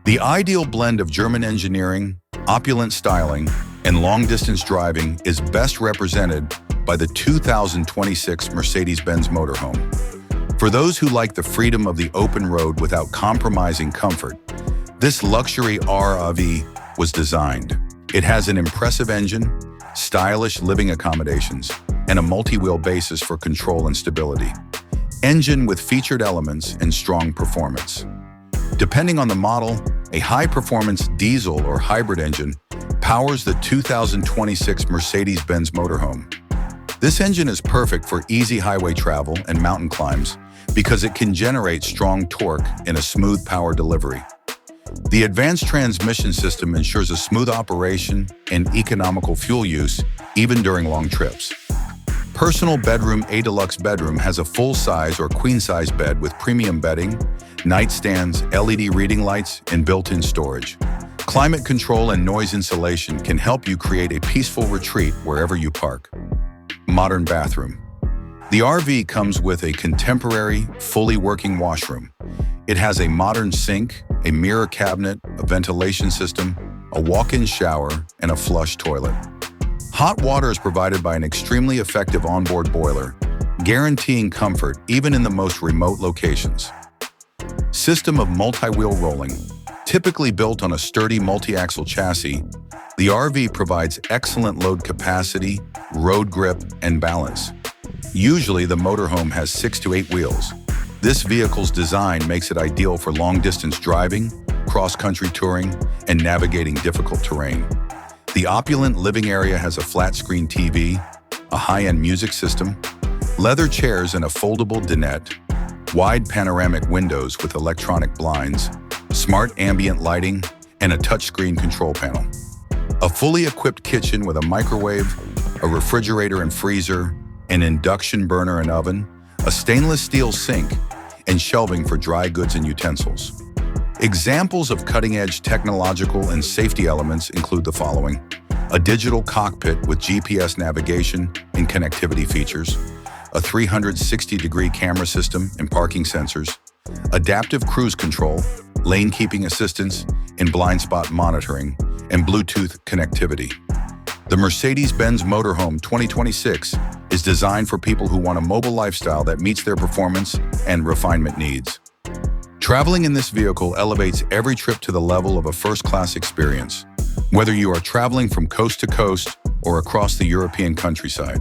The ideal blend of German engineering, opulent styling, and long-distance driving is best represented by the 2026 Mercedes-Benz Motorhome. For those who like the freedom of the open road without compromising comfort, this luxury RAV was designed. It has an impressive engine, stylish living accommodations, and a multi-wheel basis for control and stability. Engine with featured elements and strong performance. Depending on the model, a high-performance diesel or hybrid engine powers the 2026 Mercedes-Benz Motorhome. This engine is perfect for easy highway travel and mountain climbs because it can generate strong torque in a smooth power delivery. The advanced transmission system ensures a smooth operation and economical fuel use even during long trips. Personal bedroom. A deluxe bedroom has a full-size or queen-size bed with premium bedding, nightstands, LED reading lights, and built-in storage. Climate control and noise insulation can help you create a peaceful retreat wherever you park. Modern bathroom. The RV comes with a contemporary, fully working washroom. It has a modern sink, a mirror cabinet, a ventilation system, a walk-in shower, and a flush toilet. Hot water is provided by an extremely effective onboard boiler, guaranteeing comfort even in the most remote locations. System of multi-wheel rolling. Typically built on a sturdy multi-axle chassis, the RV provides excellent load capacity, road grip, and balance. Usually, the motorhome has 6 to 8 wheels. This vehicle's design makes it ideal for long-distance driving, cross-country touring, and navigating difficult terrain. The opulent living area has a flat-screen TV, a high-end music system, leather chairs and a foldable dinette, wide panoramic windows with electronic blinds, smart ambient lighting, and a touchscreen control panel. A fully equipped kitchen with a microwave, a refrigerator and freezer, an induction burner and oven, a stainless steel sink, and shelving for dry goods and utensils. Examples of cutting-edge technological and safety elements include the following: a digital cockpit with GPS navigation and connectivity features, a 360-degree camera system and parking sensors, adaptive cruise control, lane keeping assistance, and blind spot monitoring, and Bluetooth connectivity. The Mercedes-Benz Motorhome 2026 is designed for people who want a mobile lifestyle that meets their performance and refinement needs. Traveling in this vehicle elevates every trip to the level of a first-class experience, whether you are traveling from coast to coast or across the European countryside.